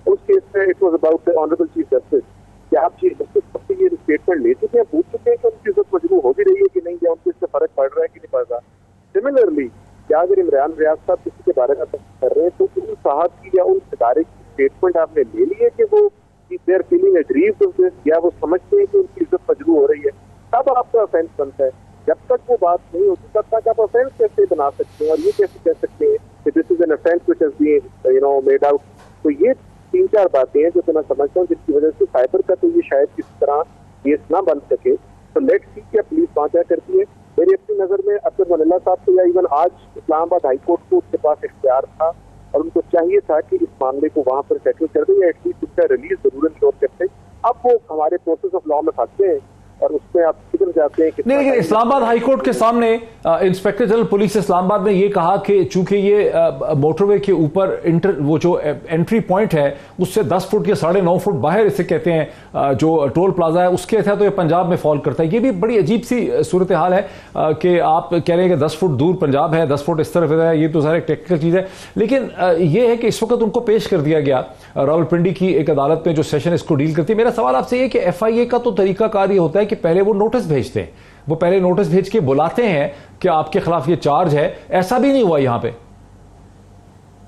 Speaker 5: उस केस में it was about the honourable chief justice, क्या आप चीफ जस्टिस से ये स्टेटमेंट ले चुके हैं, पूछ चुके हैं कि उनकी इज्जत मजरूह हो भी रही है कि नहीं, या उनको इससे फर्क पड़ रहा है कि नहीं पड़ रहा। सिमिलरली क्या अगर इमरान रियाज साहब किसी के बारे में कर रहे हैं, तो उन साहब की या उन इदारे की स्टेटमेंट आपने ले ली है कि वो they are feeling aggrieved of this, या वो समझते हैं कि उनकी इज्जत मजरूह हो रही है, तब आपका ऑफेंस बनता है। जब तक वो बात नहीं होती तब तक आप ऑफेंस कैसे बना सकते हैं और ये कैसे कह सकते हैं कि this is an offence which has been made out. तो ये 3-4 बातें हैं जो मैं समझता हूँ जिसकी वजह से साइबर का तो ये शायद किसी तरह केस ना बन सके। तो लेट्स सी क्या पुलिस वहाँ क्या करती है। मेरी अपनी नजर में अतर मनिल्ला साहब को या इवन आज इस्लामाबाद हाईकोर्ट को उसके पास इख्तियार था और उनको चाहिए था कि इस मामले को वहां पर सेटल कर दे या एटलीस्ट उसका रिलीज जरूर इंश्योर करते। अब वो हमारे प्रोसेस ऑफ लॉ में फंसते हैं और उसमें आप किधर जाते हैं।
Speaker 1: नहीं, लेकिन इस्लामाबाद हाईकोर्ट के सामने इंस्पेक्टर जनरल पुलिस इस्लामाबाद ने ये कहा कि चूंकि ये मोटरवे के ऊपर वो जो एंट्री पॉइंट है उससे 10 फुट या 9.5 फुट बाहर इसे कहते हैं जो टोल प्लाजा है उसके था, तो ये पंजाब में फॉल करता है। ये भी बड़ी अजीब सी सूरत हाल है कि आप कह रहे हैं कि 10 फुट दूर पंजाब है, 10 फुट इस तरफ है, ये तो सारा टेक्निकल चीज है। लेकिन यह है कि इस वक्त उनको पेश कर दिया गया रावलपिंडी की एक अदालत में जो सेशन इसको डील करती है। मेरा सवाल आपसे ये कि एफआईए का तो तरीकाकार ये होता है कि पहले वो नोटिस भेजते हैं, वो पहले नोटिस भेज के बुलाते हैं कि आपके खिलाफ ये चार्ज है। ऐसा भी नहीं हुआ यहां पे।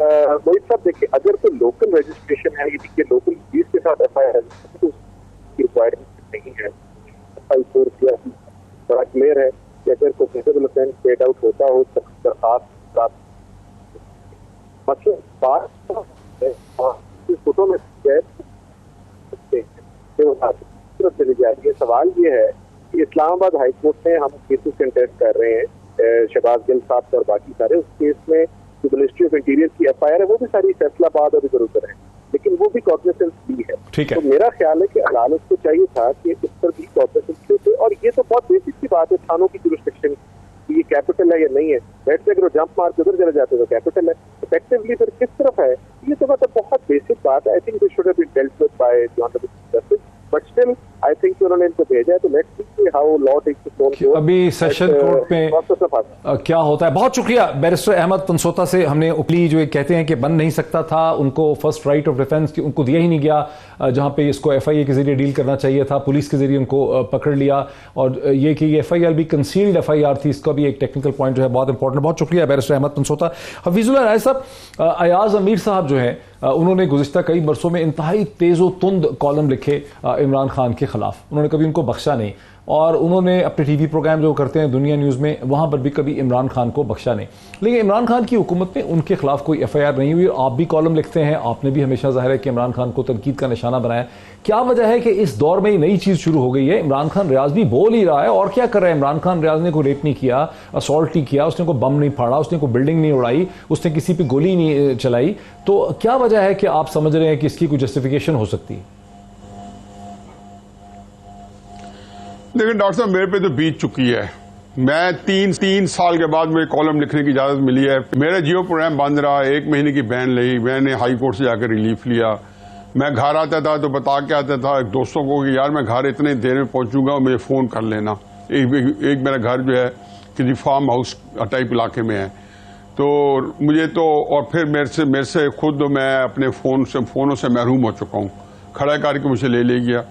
Speaker 5: मोहित साहब देखिए, अगर तो लोकल रजिस्ट्रेशन है, ये लोकल पुलिस के साथ एफआईआर तो रिक्वायरमेंट नहीं है। हाईकोर्ट या बड़ा क्लियर है कि अगर कोग्निटिव ऑफेंस पेड आउट होता हो दरखास्त मतलब बात फोटो में चली जाएगी। सवाल ये है कि इस्लामाबाद हाईकोर्ट में हम केसेस कंटेस्ट कर रहे हैं, शहबाज गिल साहब और बाकी सारे, उस केस में जो मिनिस्ट्री ऑफ इंटीरियर की एफआईआर है वो भी सारी फैसलाबाद और इधर उधर है, लेकिन वो भी कॉग्निसेंस ली है। तो मेरा ख्याल है कि अदालत को चाहिए था कि इस पर भी कॉग्निसेंस लेते, और ये तो बहुत बेसिक सी बात है थानों की जुरिस्डिक्शन, ये कैपिटल है या नहीं है। वैसे अगर जंप मार के उधर चले जाते तो कैपिटल है, इफेक्टिवली फिर किस तरफ है, ये तो मतलब बहुत बेसिक बात है। I think this should have been dealt with by the honourable justice, but still I think उन्होंने इनको भेजा है, तो let's see how law takes its own course.
Speaker 1: अभी सेशन कोर्ट में क्या होता है। बहुत शुक्रिया बैरिस्टर अहमद तनसोता से। हमने उकली जो कहते हैं कि बन नहीं सकता था, उनको फर्स्ट राइट ऑफ डिफेंस उनको दिया ही नहीं गया, जहां पे इसको एफआईए के जरिए डील करना चाहिए था, पुलिस के जरिए उनको पकड़ लिया, और ये कि एफआईआर भी कंसील्ड एफआईआर थी, इसका भी एक टेक्निकल पॉइंट जो है बहुत इंपॉर्टेंट। बहुत शुक्रिया बैरिस्टर अहमद तनसोता। हफीजुल्लाह राय साहब, अयाज अमीर साहब जो है उन्होंने गुज़िश्ता कई बरसों में इंतहाई तेज़ो तुंद कॉलम लिखे इमरान खान के खिलाफ, उन्होंने कभी उनको बख्शा नहीं, और उन्होंने अपने टीवी प्रोग्राम जो करते हैं दुनिया न्यूज़ में वहां पर भी कभी इमरान खान को बख्शा नहीं। लेकिन इमरान खान की हुकूमत में उनके खिलाफ कोई एफआईआर नहीं हुई। आप भी कॉलम लिखते हैं, आपने भी हमेशा जाहिर है कि इमरान खान को तनकीद का निशाना बनाया। क्या वजह है कि इस दौर में नई चीज शुरू हो गई है? इमरान खान रियाज भी बोल ही रहा है, और क्या कर रहा है इमरान खान? रियाज ने कोई रेप नहीं किया, असॉल्ट नहीं किया, उसने कोई बम नहीं फाड़ा, उसने कोई बिल्डिंग नहीं उड़ाई, उसने किसी पे गोली नहीं चलाई। तो क्या वजह है कि आप समझ रहे हैं कि इसकी कोई जस्टिफिकेशन हो सकती है?
Speaker 3: देखिए डॉक्टर साहब, मेरे पे तो बीत चुकी है। मैं तीन साल के बाद मुझे कॉलम लिखने की इजाजत मिली है। मेरा जियो प्रोग्राम बंद रहा, 1 महीने की बैन ली, मैंने हाई कोर्ट से जाकर रिलीफ लिया। मैं घर आता था तो बता के आता था दोस्तों को कि यार मैं घर इतने देर में पहुंचूंगा, मुझे फोन कर लेना। एक मेरा घर जो है किसी फार्म हाउस टाइप इलाके में है, तो मुझे तो, और फिर मेरे से खुद मैं अपने फोनों से महरूम हो चुका हूँ, खड़ा करके मुझे ले गया।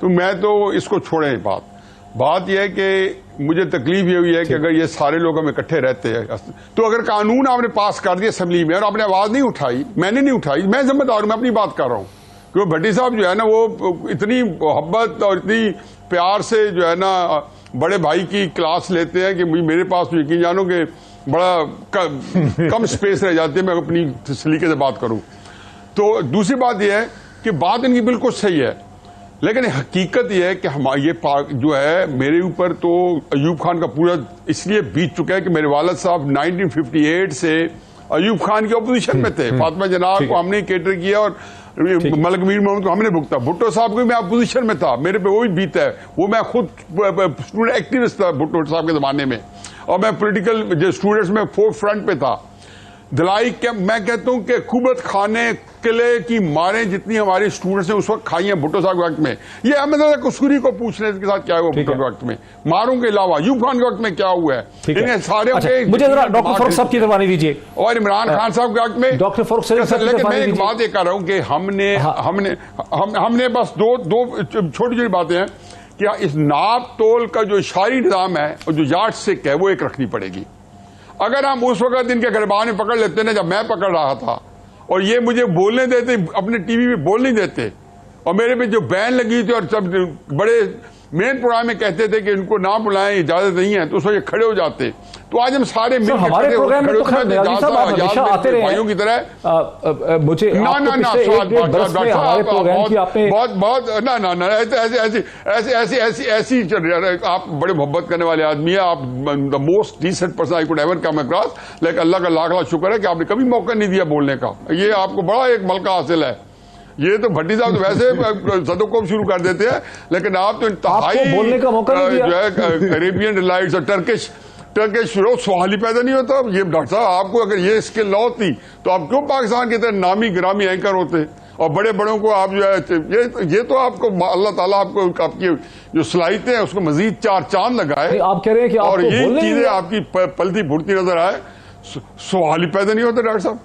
Speaker 3: तो मैं तो इसको छोड़े बात यह है कि मुझे तकलीफ ये हुई है कि अगर ये सारे लोग हम इकट्ठे रहते हैं, तो अगर कानून आपने पास कर दिया असेंबली में और आपने आवाज नहीं उठाई, मैंने नहीं उठाई, मैं जिम्मेदार हूं, मैं अपनी बात कर रहा हूं। क्योंकि भट्टी साहब जो है ना वो इतनी मोहब्बत और इतनी प्यार से जो है ना बड़े भाई की क्लास लेते हैं कि मेरे पास तो यकीन जानो कि बड़ा कम स्पेस रह जाती है, मैं अपनी सलीके से बात करूं। तो दूसरी बात यह है कि बात इनकी बिल्कुल सही है, लेकिन हकीकत यह है कि ये जो है मेरे ऊपर तो अयूब खान का पूरा इसलिए बीत चुका है कि मेरे वालिद साहब 1958 से अयूब खान के अपोजिशन में थे। फातिमा जनाब को हमने केटर किया और मलक मीर मोहम्मद को हमने भुगता। भुट्टो साहब को मैं अपोजिशन में था, मेरे पे वो भी बीता है। वो मैं खुद स्टूडेंट एक्टिविस्ट था भुट्टो साहब के जमाने में, और मैं पॉलिटिकल जो स्टूडेंट्स में फोर्थ फ्रंट पे था। दिलाई के मैं कहता हूं कि कुबत खाने किले की मारें जितनी हमारे स्टूडेंट्स ने उस वक्त खाई हैं भुट्टो साहब के वक्त में, ये अहमद रजा कसूरी को पूछ रहे के साथ क्या हुआ भुट्टो के वक्त में, मारों के अलावा यूब खान के वक्त में क्या हुआ है, इन्हें सारे
Speaker 1: मुझे जरा डॉक्टर फरूख साहब की तरफ दीजिए,
Speaker 3: और इमरान खान साहब के वक्त में
Speaker 1: डॉक्टर फरूख साहब।
Speaker 3: लेकिन मैं एक बात ये कर रहा हूं कि हमने बस दो छोटी छोटी बातें हैं कि इस नाप तोल का जो इशारी निजाम है और जो यार्ड स्टिक है वो एक रखनी पड़ेगी। अगर हम उस वक्त इनके गिरबान में पकड़ लेते ना जब मैं पकड़ रहा था, और ये मुझे बोलने देते, अपने टीवी में बोल नहीं देते, और मेरे पे जो बैन लगी थी और सब बड़े मेन प्रोग्राम में कहते थे कि इनको ना बुलाएं, इजाजत नहीं है, तो उस वक्त खड़े हो जाते। तो आज हम सारे
Speaker 1: हमारे प्रोग्राम में तो आते रहे
Speaker 3: भाइयों की तरह।
Speaker 1: मुझे
Speaker 3: ऐसी आप बड़े मोहब्बत करने वाले आदमी है, आप the most decent person I could ever come across, लेकिन अल्लाह का लाख लाख शुक्र है कि आपने कभी मौका नहीं दिया बोलने का। ये आपको बड़ा एक मलका हासिल है।
Speaker 6: ये तो भट्टी साहब तो वैसे सदोकम शुरू कर देते हैं, लेकिन आप तो इंतहाई
Speaker 1: बोलने का मौका नहीं दिया।
Speaker 6: जो है अरेबियन डिलाइट्स और टर्किश फिरोज सवाल ही पैदा नहीं होता। ये डॉक्टर साहब, आपको अगर ये स्किल न होती तो आप क्यों पाकिस्तान के तरह नामी ग्रामी एंकर होते, और बड़े बड़ों को आप जो है ये तो आपको अल्लाह ताला आपको आपकी जो सलाहियतें हैं उसको मजीद 4 चांद लगाए।
Speaker 1: आप कह रहे हैं कि
Speaker 6: और
Speaker 1: आपको
Speaker 6: ये
Speaker 1: बोलने
Speaker 6: चीजें
Speaker 1: नहीं
Speaker 6: आपकी पलती फूटती नजर आए, सवाल ही पैदा नहीं होता डॉक्टर साहब।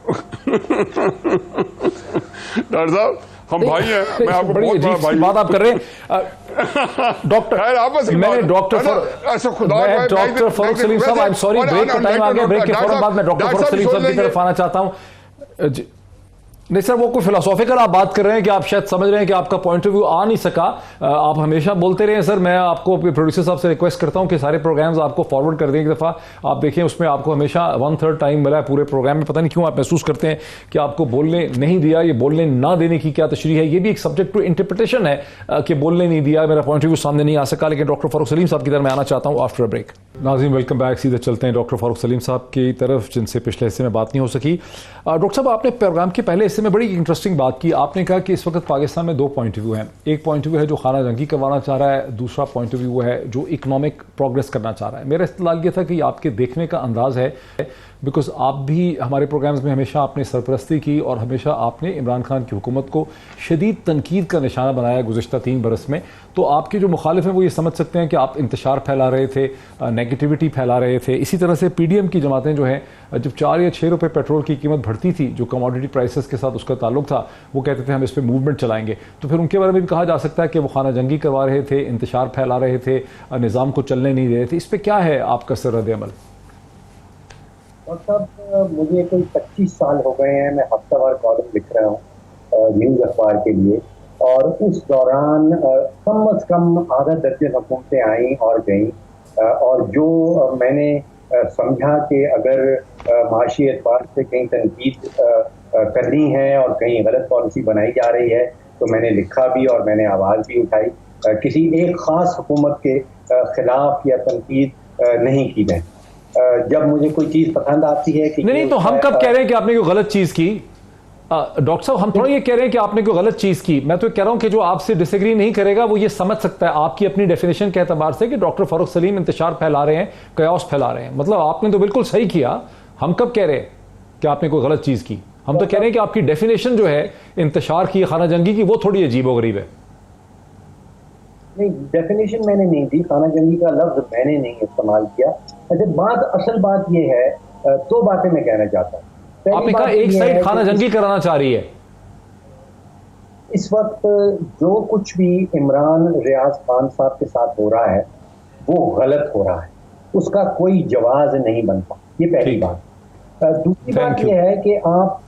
Speaker 6: डॉक्टर साहब हम भाई हैं, मैं आपको
Speaker 1: बड़ी
Speaker 6: बहुत बड़ा
Speaker 1: अजीब
Speaker 6: भाई
Speaker 1: सी बात आप कर रहे हैं डॉक्टर।
Speaker 6: खैर आपस
Speaker 1: मैंने डॉक्टर फरूख सलीम साहब, आई एम सॉरी, ब्रेक का टाइम आ गया, ब्रेक के फौरन बाद मैं डॉक्टर फरूख सलीम साहब की तरफ आना चाहता हूं। नहीं सर, वो कोई फिलोसॉफिकल आप बात कर रहे हैं कि आप शायद समझ रहे हैं कि आपका पॉइंट ऑफ व्यू आ नहीं सका। आप हमेशा बोलते रहे सर। मैं आपको प्रोड्यूसर साहब से रिक्वेस्ट करता हूं कि सारे प्रोग्राम्स आपको फॉरवर्ड कर दें एक दफा। आप देखें, उसमें आपको हमेशा 1/3 टाइम मिला है पूरे प्रोग्राम में। पता नहीं क्यों आप महसूस करते हैं कि आपको बोलने नहीं दिया। ये बोलने ना देने की क्या तशरीह है? ये भी एक सब्जेक्ट टू इंटरप्रिटेशन है कि बोलने नहीं दिया, मेरा पॉइंट ऑफ व्यू सामने नहीं आ सका। लेकिन डॉक्टर फारूक सलीम साहब की तरफ मैं आना चाहता हूं आफ्टर ब्रेक। नाज़रीन वेलकम बैक। सीधे चलते हैं डॉक्टर फारूक सलीम साहब की तरफ, जिनसे पिछले हिस्से में बात नहीं हो सकी। डॉक्टर साहब, आपने प्रोग्राम के पहले हिस्से में बड़ी इंटरेस्टिंग बात की। आपने कहा कि इस वक्त पाकिस्तान में 2 पॉइंट ऑफ व्यू हैं। एक पॉइंट ऑफ व्यू है जो खाना जंगी करवाना चाह रहा है, दूसरा पॉइंट ऑफ व्यू है जो इकोनॉमिक प्रोग्रेस करना चाह रहा है। मेरा इस्तेलाल ये था कि आपके देखने का अंदाज है, बिकॉज आप भी हमारे प्रोग्राम्स में हमेशा आपने सरपरस्ती की और हमेशा आपने इमरान खान की हुकूमत को शदीद तनकीद का निशाना बनाया गुज़िश्ता 3 बरस में। तो आपके जो मुखालिफ हैं वो ये समझ सकते हैं कि आप इंतशार फैला रहे थे, नेगेटिविटी फैला रहे थे। इसी तरह से PDM की जमातें जो हैं, जब 4 या 6 रुपये पेट्रोल की कीमत बढ़ती थी, जो कमोडिटी प्राइसेस के साथ उसका ताल्लुक था, वो कहते थे हम इस पर मूवमेंट चलाएंगे। तो फिर उनके बारे में भी कहा जा सकता है कि वो खाना जंगी करवा रहे थे, इंतशार फैला रहे थे, निज़ाम को चलने नहीं दे रहे थे। इस पर क्या है आपका रद्द-ए-अमल?
Speaker 4: मतलब मुझे कोई 25 साल हो गए हैं, मैं हफ्तावार कॉलम लिख रहा हूँ न्यूज़ अखबार के लिए, और उस दौरान कम अज़ कम आधा दर्जन हुकूमतें आईं और गईं, और जो मैंने समझा कि अगर माशी एतबार से कहीं तनकीद करनी है और कहीं गलत पॉलिसी बनाई जा रही है, तो मैंने लिखा भी और मैंने आवाज़ भी उठाई। किसी एक ख़ास हुकूमत के ख़िलाफ़ या तनकीद नहीं की मैं। जब मुझे कोई चीज़ पसंद आती है कि
Speaker 1: नहीं, तो हम कब कह रहे हैं कि आपने कोई गलत चीज़ की? डॉक्टर साहब, हम थोड़ा ये कह रहे हैं कि आपने कोई गलत चीज़ की। मैं तो कह रहा हूं कि जो आपसे डिसएग्री नहीं करेगा वो ये समझ सकता है आपकी अपनी डेफिनेशन के एतबार से कि डॉक्टर फारूक सलीम इंतशार फैला रहे हैं, कयास फैला रहे हैं। मतलब आपने तो बिल्कुल सही किया। हम कब कह रहे हैं कि आपने कोई गलत चीज़ की? हम तो कह रहे हैं कि आपकी डेफिनेशन जो है इंतशार की, खाना जंगी की, वो थोड़ी अजीब व गरीब है।
Speaker 4: नहीं, डेफिनेशन मैंने नहीं दी, खाना जंगी का लफ्ज मैंने नहीं इस्तेमाल किया। अच्छा, असल बात ये है, 2 बातें मैं कहना चाहता हूँ।
Speaker 1: आपने कहा एक साइड खाना जंगी कराना चाह रही है।
Speaker 4: इस वक्त जो कुछ भी इमरान रियाज खान साहब के साथ हो रहा है वो गलत हो रहा है, उसका कोई जवाज नहीं बनता। ये पहली बात। दूसरी बात यह है कि आप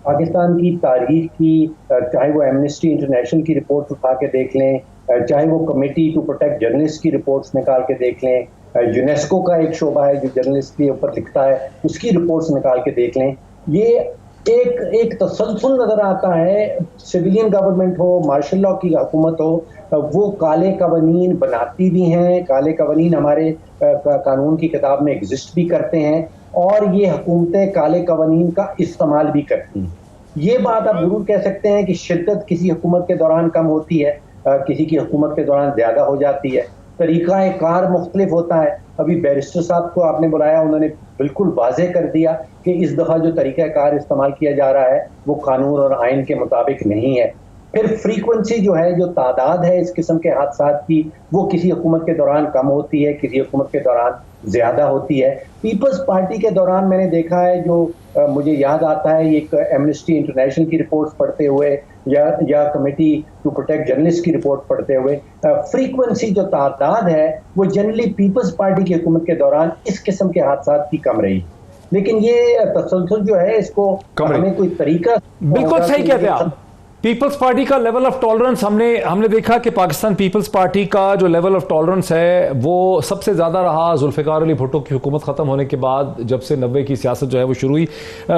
Speaker 4: पाकिस्तान की तारीख की, चाहे वो एमनेस्टी इंटरनेशनल की रिपोर्ट उठा के देख लें, चाहे वो कमेटी टू प्रोटेक्ट जर्नलिस्ट की रिपोर्ट्स निकाल के देख लें, यूनेस्को का एक शोबा है जो जर्नलिस्ट के ऊपर लिखता है, उसकी रिपोर्ट्स निकाल के देख लें, ये एक तसलसल नजर आता है। सिविलियन गवर्नमेंट हो, मार्शल लॉ की हुकूमत हो, वो काले कवानीन बनाती भी हैं, काले कवानीन हमारे कानून की किताब में एग्जिस्ट भी करते हैं, और ये हुकूमतें काले कवानीन का इस्तेमाल भी करती हैं। ये बात आप जरूर कह सकते हैं कि शिद्दत किसी हुकूमत के दौरान कम होती है, किसी की हुकूमत के दौरान ज़्यादा हो जाती है, तरीक़ा कार मुख्तलिफ होता है। अभी बैरिस्टर साहब को आपने बुलाया, उन्होंने बिल्कुल वाज़ेह कर दिया कि इस दफ़ा जो तरीक़ा कार इस्तेमाल किया जा रहा है वो कानून और आइन के मुताबिक नहीं है। फिर फ्रीक्वेंसी जो है, जो तादाद है इस किस्म के हादसात की, वो किसी हुकूमत के दौरान कम होती है, किसी हुकूमत के दौरान ज़्यादा होती है। पीपल्स पार्टी के दौरान मैंने देखा है, जो मुझे याद आता है एक एमनेस्टी इंटरनेशनल की रिपोर्ट्स पढ़ते हुए या कमेटी टू प्रोटेक्ट जर्नलिस्ट की रिपोर्ट पढ़ते हुए, फ्रीक्वेंसी जो तादाद है वो जनरली पीपल्स पार्टी की हुकूमत के दौरान इस किस्म के हादसात की कम रही। लेकिन ये तसलसल जो है, इसको हमें कोई तरीका,
Speaker 1: बिल्कुल सही कहते हैं आप। पीपल्स पार्टी का लेवल ऑफ टॉलरेंस हमने देखा कि पाकिस्तान पीपल्स पार्टी का जो लेवल ऑफ टॉलरेंस है वो सबसे ज़्यादा रहा जुल्फ़िकार अली भुट्टो की हुकूमत ख़त्म होने के बाद, जब से 90 की सियासत जो है वो शुरू हुई।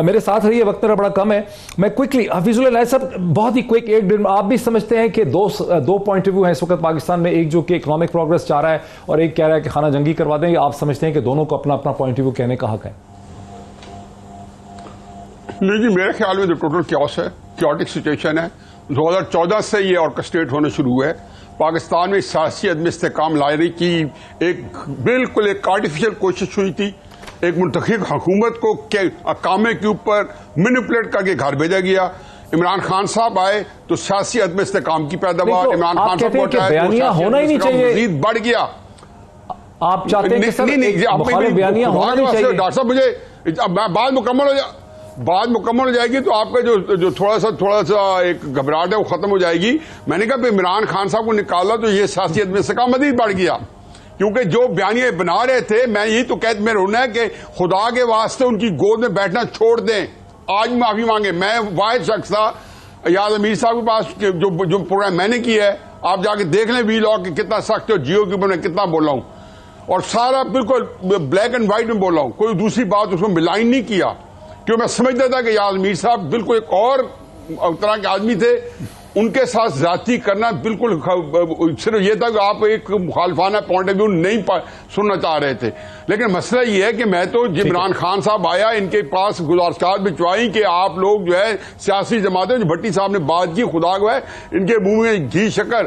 Speaker 1: मेरे साथ रही है, वक्त मेरा बड़ा कम है, मैं क्विकली हफीजुल इलाही साहब बहुत ही क्विक, एक दिन आप भी समझते हैं कि दो पॉइंट ऑफ व्यू है इस वक्त पाकिस्तान में, एक जो कि इकोनॉमिक प्रोग्रेस चाह रहा है और एक कह रहा है कि खाना जंगी करवा देंगे। आप समझते हैं कि दोनों को अपना अपना पॉइंट ऑफ व्यू कहने का हक है?
Speaker 6: नहीं जी, मेरे ख्याल में तो टोटल क्यास है, क्योटिक सिचुएशन है। 2014 से ये ऑर्केस्ट्रेट होने शुरू हुए। पाकिस्तान में सियासी अदम इस्तेकाम लाने की एक बिल्कुल एक आर्टिफिशियल कोशिश हुई थी। एक मुंतखब हुकूमत को कामे के ऊपर मैनिपुलेट करके घर भेजा गया। इमरान खान साहब आए तो सियासी अदम इस्तेकाम की पैदावार इमरान खान साहब को
Speaker 1: बयानिया होना ही नहीं चाहिए,
Speaker 6: मजीद बढ़ गया।
Speaker 1: आप चाहते हैं कि सर बयानिया होना नहीं चाहिए।
Speaker 6: डॉक्टर साहब मुझे बात मुकम्मल हो जाएगी तो आपका जो थोड़ा सा एक घबराहट है वो खत्म हो जाएगी। मैंने कहा इमरान खान साहब को निकाला तो ये सियासी अदम इस्तेकाम मजीद बढ़ गया, क्योंकि जो बयानिया बना रहे थे, मैं यही तो कहते में रोना है कि खुदा के वास्ते उनकी गोद में बैठना छोड़ दें, आज माफी मांगे। मैं वाहिद शख्स था याद अमीर साहब के पास जो प्रोग्राम मैंने किया है, आप जाके देख लें वीलॉग कि कितना सख्त है, जियो के ऊपर मैं कितना बोला हूं और सारा बिल्कुल ब्लैक एंड व्हाइट में बोला हूं, कोई दूसरी बात उसमें मिलाइन नहीं किया, क्योंकि मैं समझता था कि याद अमीर साहब बिल्कुल एक और तरह के आदमी थे। उनके साथ जाती करना बिल्कुल सिर्फ ये था कि आप एक मुखालफाना पॉइंट ऑफ व्यू नहीं सुनना चाह रहे थे। लेकिन मसला ये है कि मैं तो इमरान खान साहब आया, इनके पास गुजारिश भिजवाई कि आप लोग जो है सियासी जमातें, जो भट्टी साहब ने बात की, खुदा को है इनके मुंह में घी शक्कर,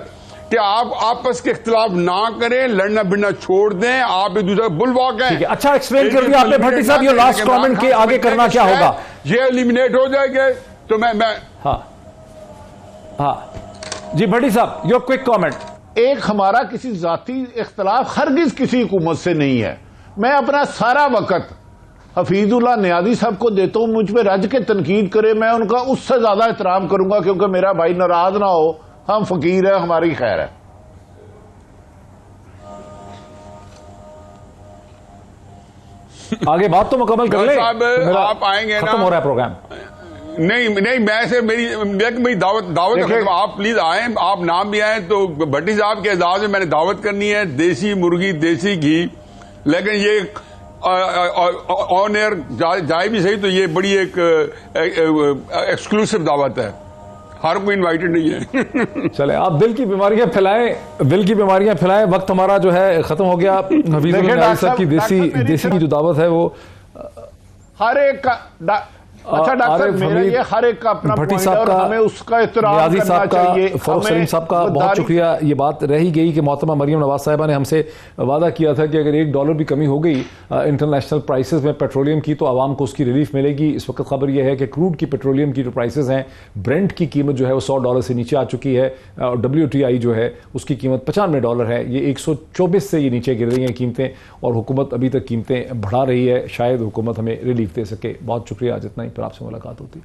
Speaker 6: कि आप आपस के इख्तिलाफ ना करें, लड़ना भिड़ना छोड़ दें, आप एक दूसरे बुलवाक हैं।
Speaker 1: अच्छा एक्सप्लेन कर दिया आपने भट्टी साहब, ये लास्ट कमेंट के आगे करना क्या होगा?
Speaker 6: ये एलिमिनेट हो जाएंगे तो मैं
Speaker 1: हाँ जी भट्टी साहब, योर क्विक कमेंट।
Speaker 2: एक हमारा किसी जाती इख्तलाफ हरगिज किसी हुकूमत से नहीं है। मैं अपना सारा वक्त हफीजुल्लाह नियाज़ी साहब को देता हूं, मुझ पे रज के तनकीद करे, मैं उनका उससे ज्यादा एहतराम करूंगा, क्योंकि मेरा भाई नाराज ना हो, हम फकीर है, हमारी खैर है।
Speaker 1: आगे बात तो मुकम्मल कर ले,
Speaker 6: आप आएंगे
Speaker 1: खत्म हो रहा है प्रोग्राम।
Speaker 6: नहीं मैं से मेरी दावत आप प्लीज आए, आप नाम भी आए तो भट्टी साहब के एजाज में मैंने दावत करनी है, देसी मुर्गी देसी घी। लेकिन ये ऑन एयर जाए भी सही तो ये बड़ी एक एक्सक्लूसिव दावत है, हर कोई इनवाइटेड नहीं है।
Speaker 1: चले आप दिल की बीमारियां फैलाएं। वक्त हमारा जो है खत्म हो गया। हफीजुल्लाह साहब की देसी की जो दावत है वो
Speaker 2: हर एक का अच्छा डॉक्टर मेरा ये हर एक का अपना
Speaker 1: भट्टी
Speaker 2: पॉइंट
Speaker 1: साहब
Speaker 2: है और
Speaker 1: का,
Speaker 2: हमें उसका एहतराम
Speaker 1: नियाज़ी
Speaker 2: करना
Speaker 1: साहब का,
Speaker 2: चाहिए।
Speaker 1: फरूख सलीम साहब का बहुत शुक्रिया। ये बात रह ही गई कि मोहतरमा मरियम नवाज साहिबा ने हमसे वादा किया था कि अगर $1 भी कमी हो गई इंटरनेशनल प्राइसेस में पेट्रोलियम की तो आवाम को उसकी रिलीफ मिलेगी। इस वक्त खबर यह है कि क्रूड की पेट्रोलियम की जो प्राइसेस हैं, ब्रेंट की कीमत जो है वो $100 से नीचे आ चुकी है और WTI जो है उसकी कीमत $95 है। ये 124 से ये नीचे गिर रही हैं कीमतें और हुकूमत अभी तक कीमतें बढ़ा रही है। शायद हुकूमत हमें रिलीफ दे सके। बहुत शुक्रिया, आज इतना ही, फिर आपसे मुलाकात होती।